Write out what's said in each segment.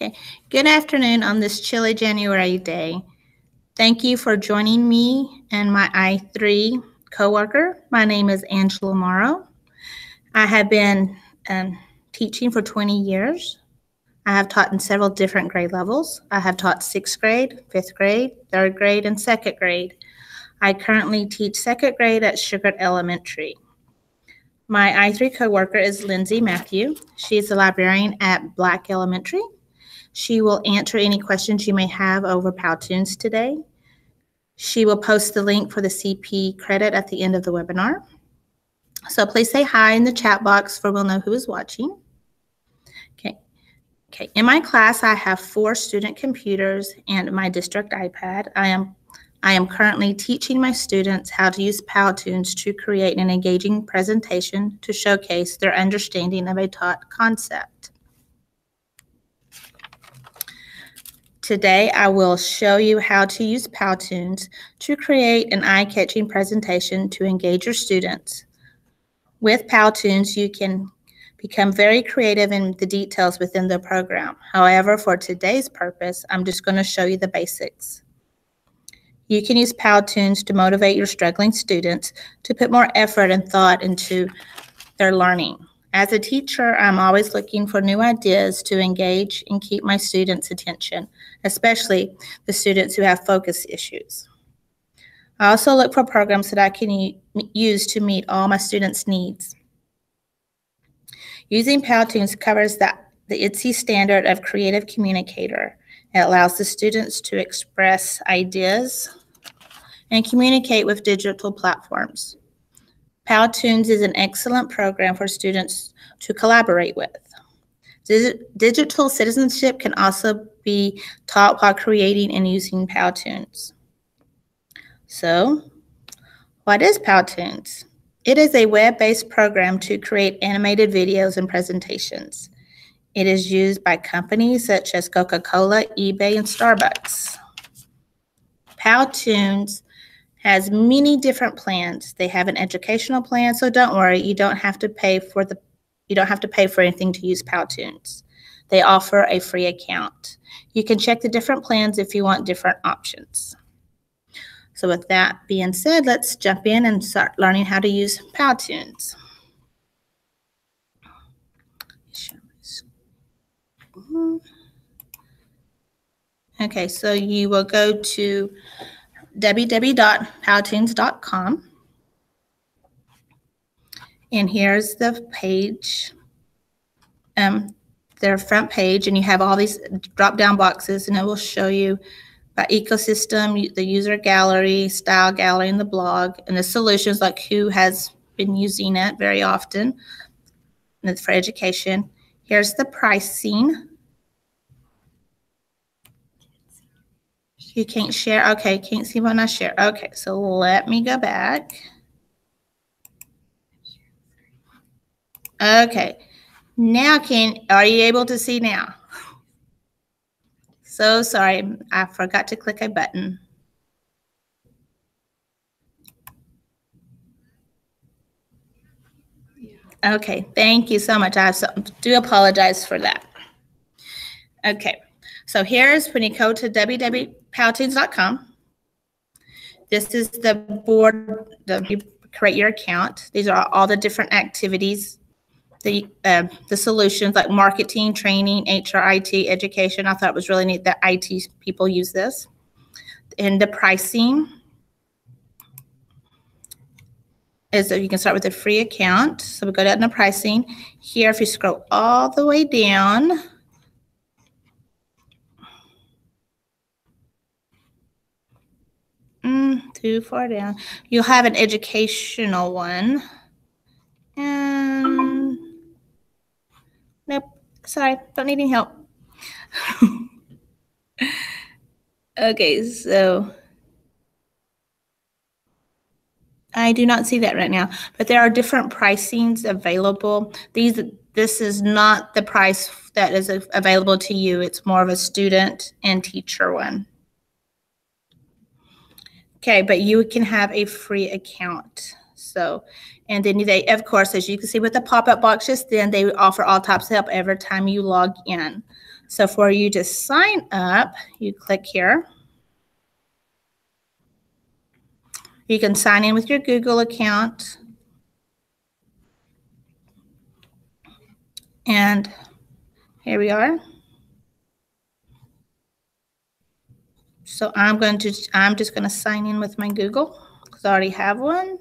Okay. Good afternoon on this chilly January day. Thank you for joining me and my I3 coworker. My name is Angela Morrow. I have been teaching for 20 years. I have taught in several different grade levels. I have taught 6th grade, 5th grade, 3rd grade, and 2nd grade. I currently teach 2nd grade at Sugar Elementary. My I3 coworker is Lindsay Matthew. She is a librarian at Black Elementary. She will answer any questions you may have over Powtoons today. She will post the link for the CP credit at the end of the webinar. So please say hi in the chat box for we'll know who is watching. Okay. In my class, I have 4 student computers and my district iPad. I am currently teaching my students how to use Powtoons to create an engaging presentation to showcase their understanding of a taught concept. Today, I will show you how to use Powtoons to create an eye-catching presentation to engage your students. With Powtoons, you can become very creative in the details within the program. However, for today's purpose, I'm just going to show you the basics. You can use Powtoons to motivate your struggling students to put more effort and thought into their learning. As a teacher, I'm always looking for new ideas to engage and keep my students' attention, especially the students who have focus issues. I also look for programs that I can use to meet all my students' needs. Using Powtoons covers the ITSE standard of creative communicator. It allows the students to express ideas and communicate with digital platforms. Powtoons is an excellent program for students to collaborate with. Digital citizenship can also be taught while creating and using Powtoons. So, what is Powtoons? It is a web-based program to create animated videos and presentations. It is used by companies such as Coca-Cola, eBay, and Starbucks. Powtoons has many different plans. They have an educational plan, so don't worry, you don't have to pay for anything to use Powtoons. They offer a free account. You can check the different plans if you want different options. So with that being said, let's jump in and start learning how to use Powtoons. Okay, so you will go to www.powtoons.com. And here's the page, their front page, and you have all these drop-down boxes, and it will show you by ecosystem, the user gallery, style gallery, and the blog, and the solutions, like who has been using it very often, and it's for education. Here's the pricing. You can't share. Okay, can't see when I share. Okay, so let me go back. Okay, now are you able to see now? So sorry, I forgot to click a button. Okay, thank you so much. I do apologize for that. Okay, so here's when you go to www.powtoons.com. This is the board that you create your account. These are all the different activities, the solutions like marketing, training, HR, IT, education. I thought it was really neat that IT people use this. And the pricing is that you can start with a free account. So we go down to pricing. Here, if you scroll all the way down, too far down, you'll have an educational one. And nope, sorry, don't need any help. Okay, so I do not see that right now, but there are different pricings available. This is not the price that is available to you. It's more of a student and teacher one. Okay, but you can have a free account. So, and then they, of course, as you can see with the pop-up box just then, they offer all types of help every time you log in. So for you to sign up, you click here. You can sign in with your Google account. And here we are. So I'm just going to sign in with my Google because I already have one.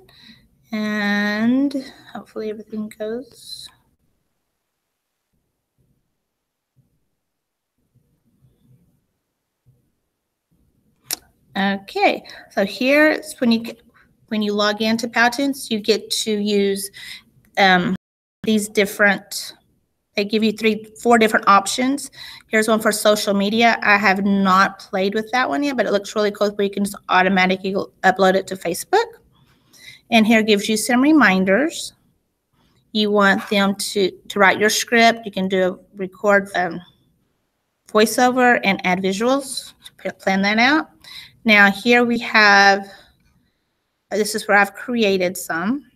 And hopefully everything goes. Okay, so here's when you log into Powtoons, you get to use these different. They give you 4 different options. Here's one for social media. I have not played with that one yet, but it looks really cool where you can just automatically upload it to Facebook. And here gives you some reminders. You want them to write your script. You can do a record voiceover and add visuals to plan that out. Now here we have, this is where I've created some.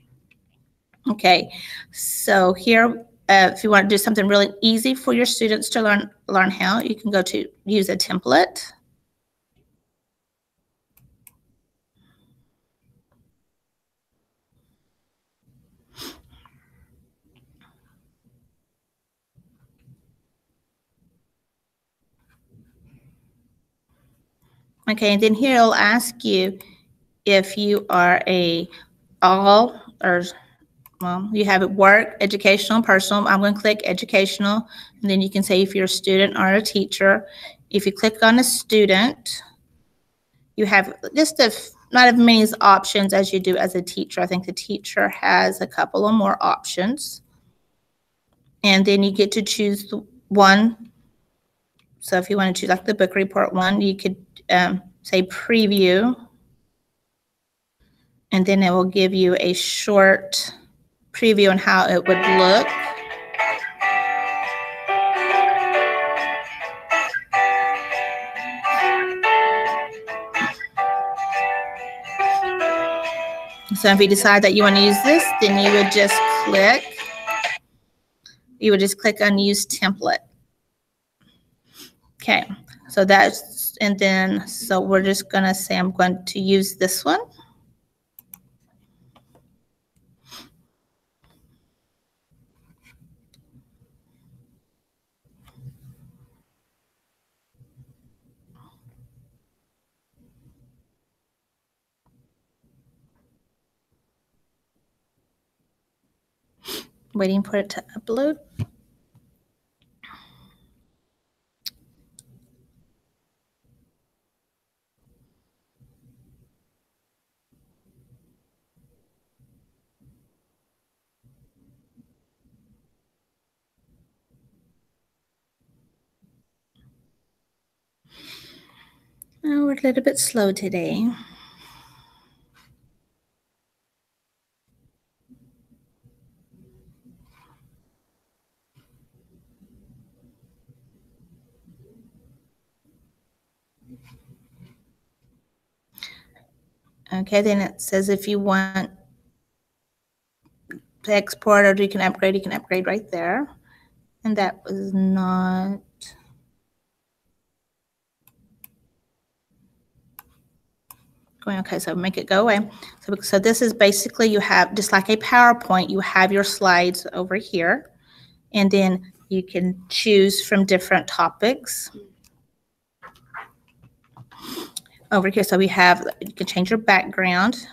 Okay, so here, if you want to do something really easy for your students to learn how, you can go to use a template. Okay, and then here it'll ask you if you are all or well, you have it work, educational, personal. I'm going to click educational, and then you can say if you're a student or a teacher. If you click on a student, you have just not as many options as you do as a teacher. I think the teacher has a couple of more options. And then you get to choose one. So if you want to choose like the book report one, you could say preview. And then it will give you a short preview on how it would look. So if you decide that you want to use this, then you would just click on use template. Okay, so that's, and then, so we're just going to say I'm going to use this one. Waiting for it to upload. Oh, we're a little bit slow today. Okay, then it says if you want to export or you can upgrade right there. And that was not going. Okay, so make it go away. So this is basically, you have just like a PowerPoint, you have your slides over here, and then you can choose from different topics over here. So we have, you can change your background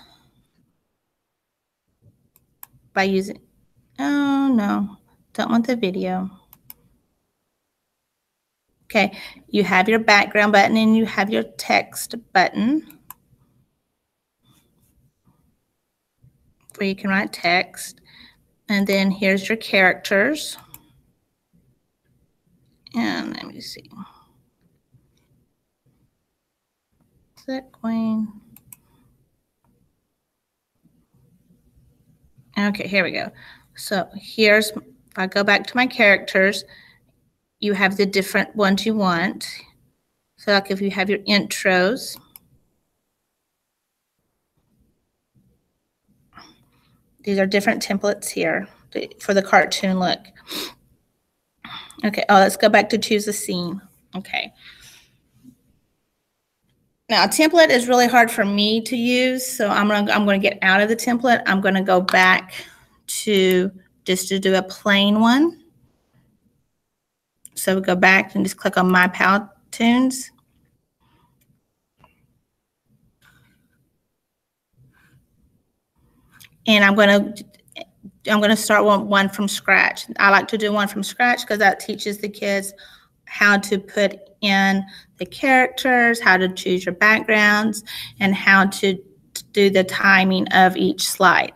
by using, oh no, don't want the video. Okay, you have your background button and you have your text button where you can write text. And then here's your characters. And let me see. Is that going? Okay, here we go. So here's, if I go back to my characters, you have the different ones you want. So like if you have your intros, these are different templates here for the cartoon look. Okay, oh, let's go back to choose a scene. Okay. Now, a template is really hard for me to use, so I'm gonna get out of the template. I'm gonna go back to just to do a plain one. So we go back and just click on My Powtoons. And I'm gonna start one from scratch. I like to do one from scratch because that teaches the kids how to put in the characters, how to choose your backgrounds, and how to do the timing of each slide.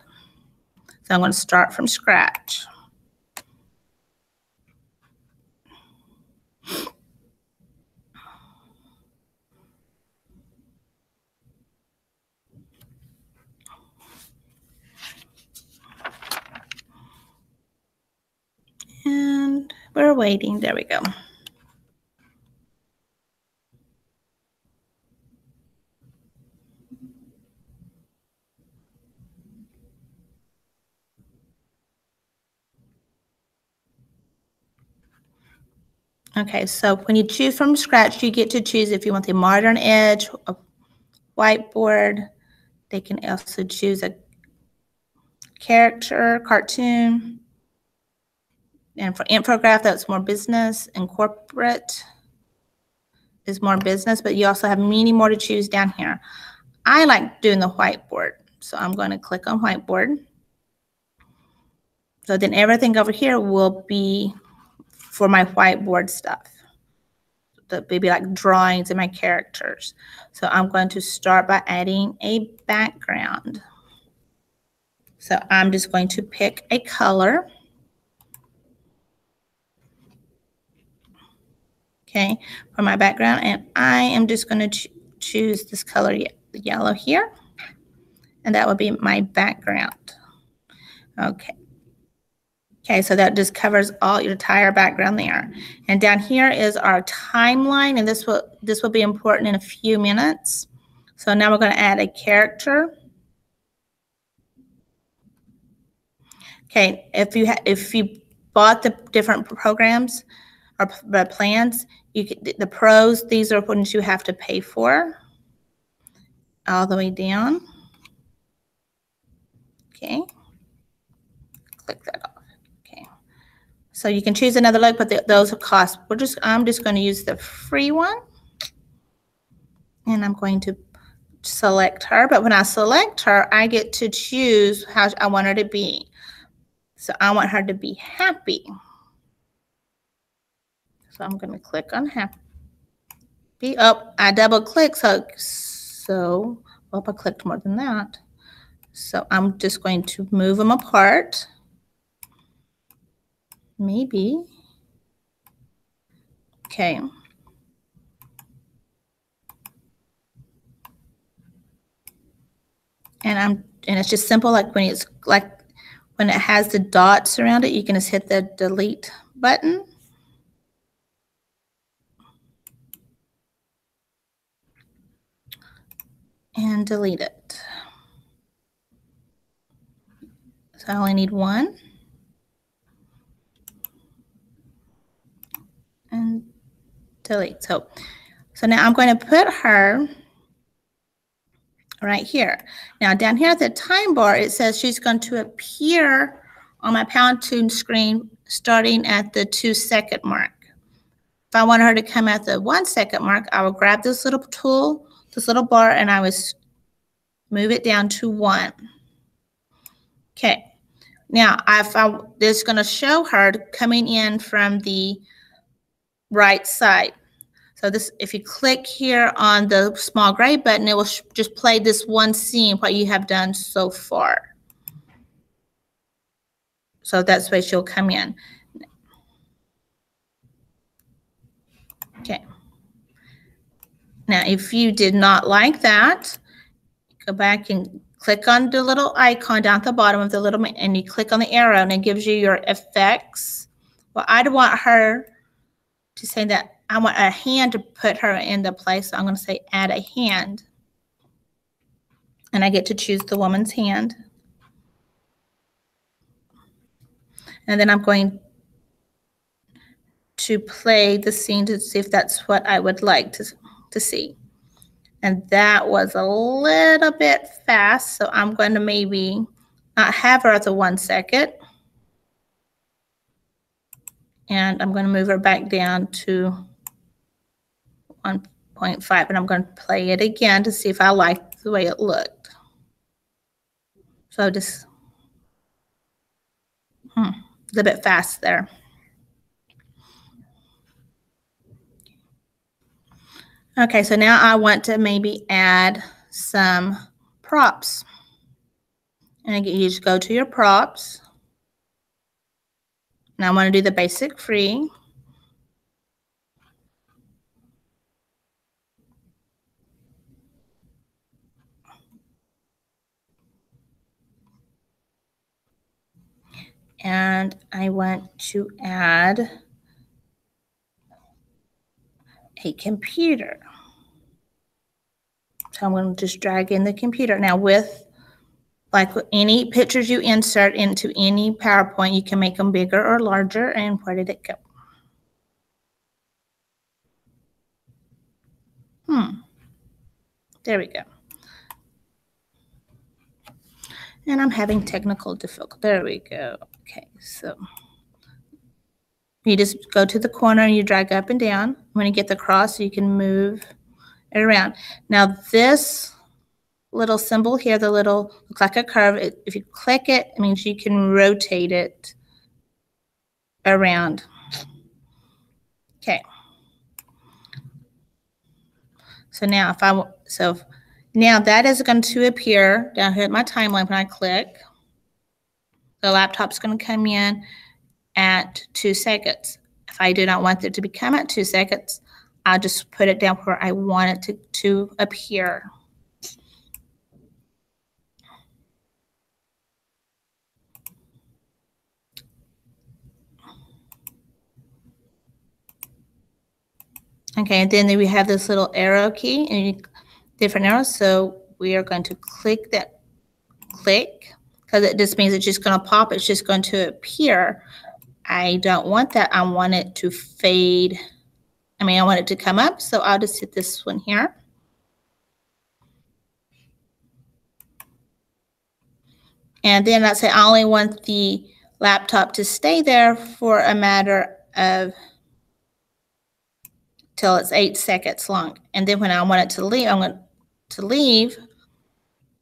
So I'm going to start from scratch. And we're waiting. There we go. Okay, so when you choose from scratch, you get to choose if you want the modern edge, a whiteboard. They can also choose a character, cartoon. And for infograph, that's more business, and corporate is more business, but you also have many more to choose down here. I like doing the whiteboard, so I'm going to click on whiteboard. So then everything over here will be for my whiteboard stuff. Maybe like drawings and my characters. So I'm going to start by adding a background. So I'm just going to pick a color. Okay, for my background, and I am just going to choose this color, the yellow here, and that will be my background. Okay. Okay, so that just covers all your entire background there. And down here is our timeline, and this will be important in a few minutes. So now we're going to add a character. Okay, if you bought the different programs or plans, the pros, these are ones you have to pay for all the way down. Okay, click that off. Okay, so you can choose another look, but those are cost. I'm just going to use the free one, and I'm going to select her. But when I select her, I get to choose how I want her to be. So I want her to be happy. So I'm going to click on happy. Oh, I double click, so well, I clicked more than that. So I'm just going to move them apart. Maybe. Okay. And it's just simple, like when it has the dots around it, you can just hit the delete button. And delete it. So I only need one. And delete. So now I'm going to put her right here. Now down here at the time bar, it says she's going to appear on my Powtoon screen starting at the 2-second mark. If I want her to come at the 1-second mark, I will grab this little tool, this little bar, and I will move it down to 1. Okay. Now this is going to show her coming in from the right side. So if you click here on the small gray button, it will just play this one scene, what you have done so far. So that's where she'll come in. Okay. Now, if you did not like that, go back and click on the little icon down at the bottom of the little, and you click on the arrow, and it gives you your effects. Well, I'd want her to say that I want a hand to put her into place. So I'm going to say add a hand. And I get to choose the woman's hand. And then I'm going to play the scene to see if that's what I would like to see. And that was a little bit fast, so I'm going to maybe not have her as a 1 second. And I'm going to move her back down to 1.5, and I'm going to play it again to see if I like the way it looked. So just a little bit fast there. Okay, so now I want to maybe add some props. And again, you just go to your props. Now I want to do the basic free. And I want to add a computer. So I'm going to just drag in the computer. Now with like any pictures you insert into any PowerPoint, you can make them bigger or larger. And where did it go? There we go. And I'm having technical difficulty. There we go. Okay, so you just go to the corner and you drag up and down. When you get the cross, you can move it around. Now this little symbol here, the little, looks like a curve. If you click it, it means you can rotate it around. Okay. So now now that is going to appear down here at my timeline when I click. The laptop's going to come in at 2 seconds. If I do not want it to become at 2 seconds, I'll just put it down where I want it to appear. Okay, and then we have this little arrow key and different arrows. So we are going to click that, because it just means it's just going to pop. It's just going to appear. I don't want that. I want it to fade. I want it to come up. So I'll just hit this one here. And then I say I only want the laptop to stay there for a matter of till it's 8 seconds long. And then when I want it to leave,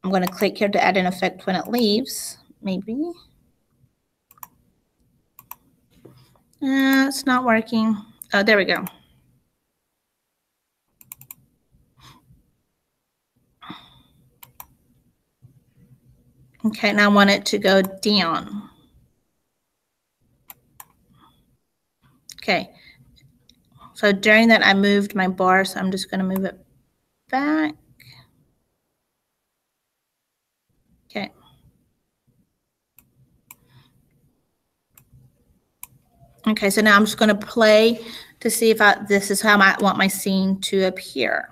I'm going to click here to add an effect when it leaves, maybe. It's not working. Oh, there we go. Okay, now I want it to go down. Okay, so during that I moved my bar, so I'm just going to move it back. Okay. Okay, so now I'm just going to play to see if this is how I want my scene to appear.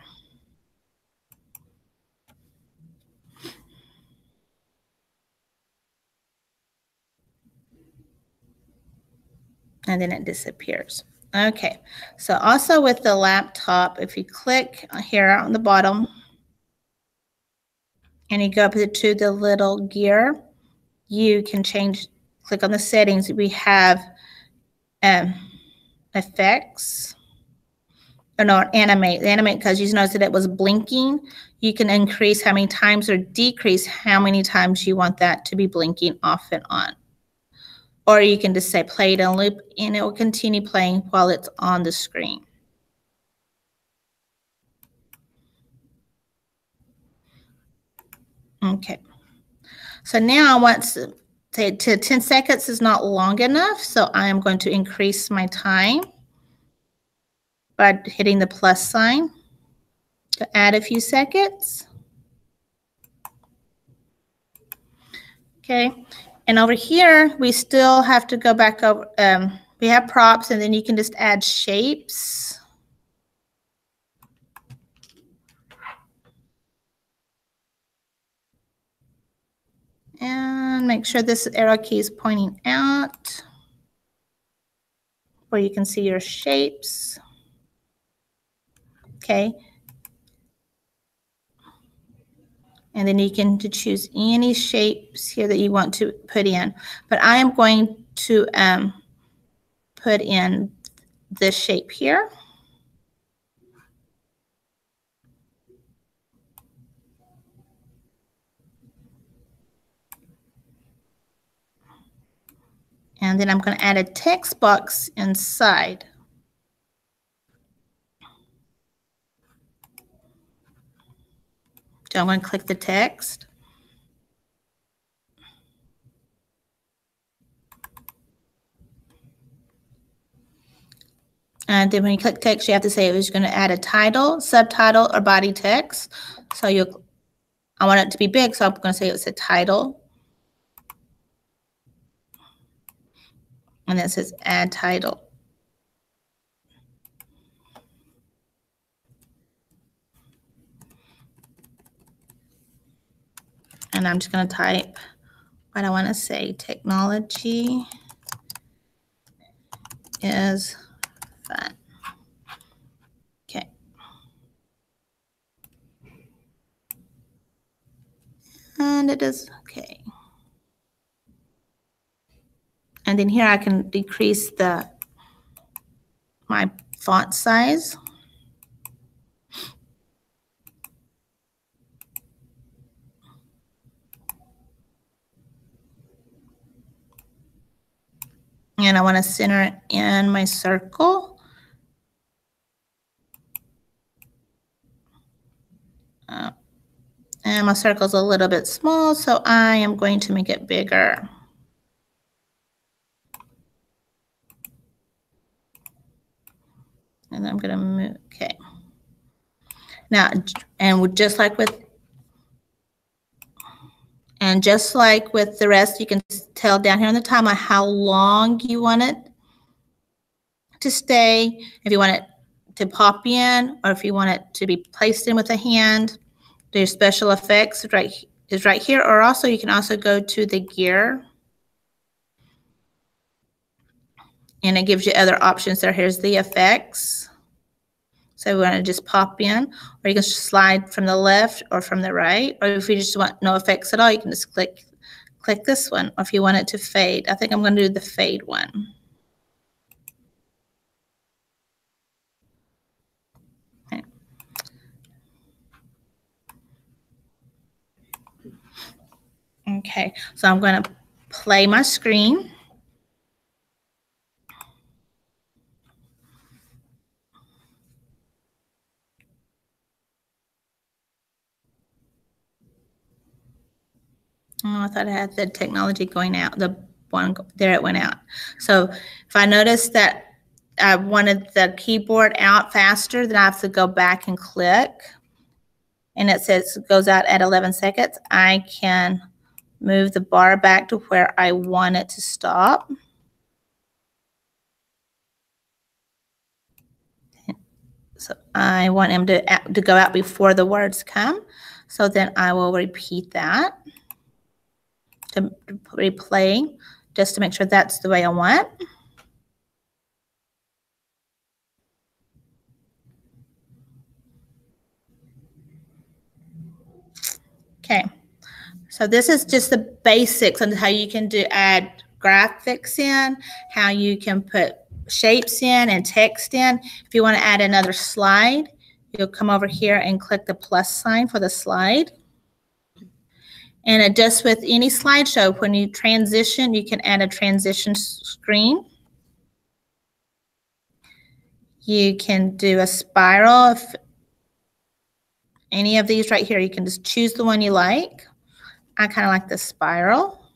And then it disappears. Okay, so also with the laptop, if you click here on the bottom and you go up to the little gear, you can click on the settings. We have effects. Or no, animate, because you notice that it was blinking. You can increase how many times or decrease how many times you want that to be blinking off and on. Or you can just say play it on loop and it will continue playing while it's on the screen. Okay. So now I want to say to 10 seconds is not long enough, so I am going to increase my time by hitting the plus sign to add a few seconds. Okay. And over here, we still have to go back over, we have props, and then you can just add shapes. And make sure this arrow key is pointing out where you can see your shapes. Okay. And then you can choose any shapes here that you want to put in. But I am going to put in this shape here. And then I'm going to add a text box inside. So I'm going to click the text. And then when you click text, you have to say it was going to add a title, subtitle, or body text. So I want it to be big, so I'm going to say it's a title. And then it says add title. And I'm just going to type what I want to say. Technology is fun. Okay. And it is okay. And then here I can decrease my font size. And I want to center it in my circle. And my circle is a little bit small, so I am going to make it bigger. And I'm going to move, okay. Now, and just like with the rest, you can tell down here on the timeline how long you want it to stay, if you want it to pop in, or if you want it to be placed in with a hand. There's special effects is right here, or also you can also go to the gear. And it gives you other options there. Here's the effects. So we want to just pop in, or you can slide from the left or from the right. Or if you just want no effects at all, you can just click this one. Or if you want it to fade, I think I'm going to do the fade one. Okay, so I'm going to play my screen. Oh, I thought I had the technology going out. The one there, it went out. So if I notice that I wanted the keyboard out faster, then I have to go back and click. And it says it goes out at 11 seconds. I can move the bar back to where I want it to stop. So I want him to go out before the words come. So then I will repeat that to replay just to make sure that's the way I want. Okay, so this is just the basics on how you can add graphics in, how you can put shapes in and text in. If you want to add another slide, you'll come over here and click the plus sign for the slide. And just with any slideshow, when you transition, you can add a transition screen. You can do a spiral. If any of these right here, you can just choose the one you like. I kind of like the spiral.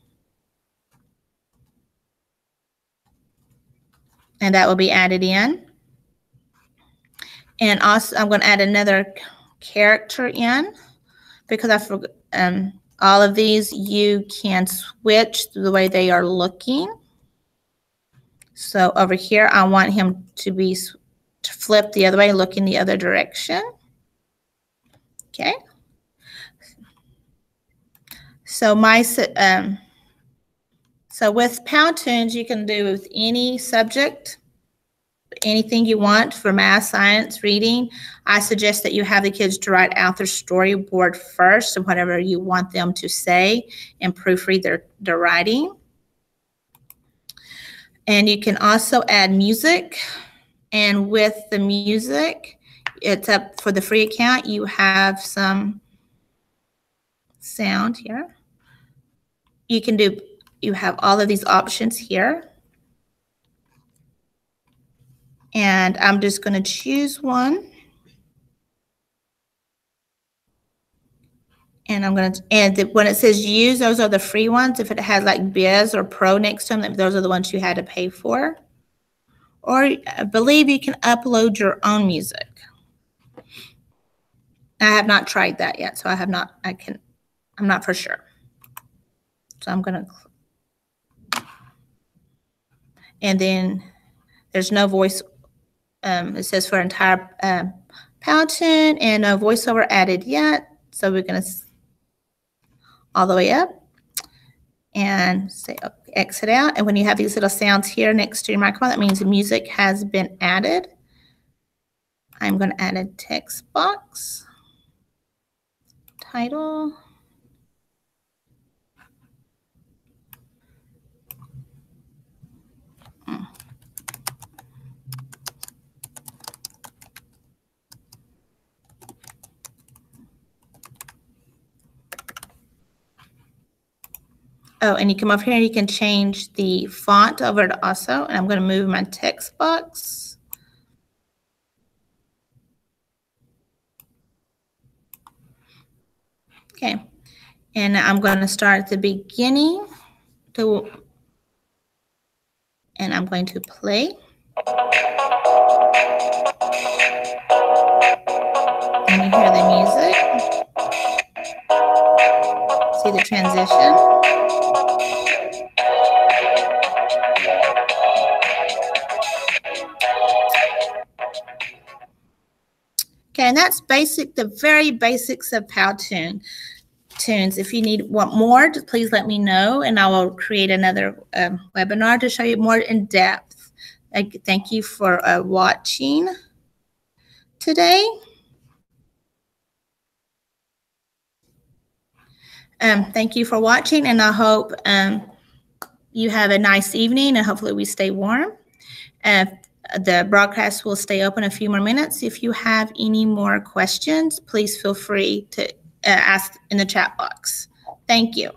And that will be added in. And also, I'm going to add another character in because I forgot. All of these you can switch the way they are looking. So over here, I want him to flip the other way, looking the other direction. Okay. So so with Powtoons, you can do with any subject. anything you want for math, science, reading. I suggest that you have the kids to write out their storyboard first, and whatever you want them to say, and proofread their writing. And you can also add music. And with the music, it's up for the free account. You have some sound here. You have all of these options here. And I'm just going to choose one. And I'm going to, when it says use, those are the free ones. If it has like Biz or Pro next to them, those are the ones you had to pay for. Or I believe you can upload your own music. I have not tried that yet, so I'm not for sure. So I'm going to, and then there's no voice. It says for entire Powtoon and no voiceover added yet. So we're going to all the way up and say exit out. And when you have these little sounds here next to your microphone, that means the music has been added. I'm going to add a text box. Title. Oh, and you come up here and you can change the font over to also, and I'm going to move my text box. Okay, and I'm going to start at the beginning and I'm going to play. And you hear the music. See the transition. Okay, and that's the very basics of Powtoons. If you want more, please let me know, and I will create another webinar to show you more in depth. Thank you for watching today. Thank you for watching, and I hope you have a nice evening, and hopefully we stay warm. The broadcast will stay open a few more minutes. If you have any more questions, please feel free to ask in the chat box. Thank you.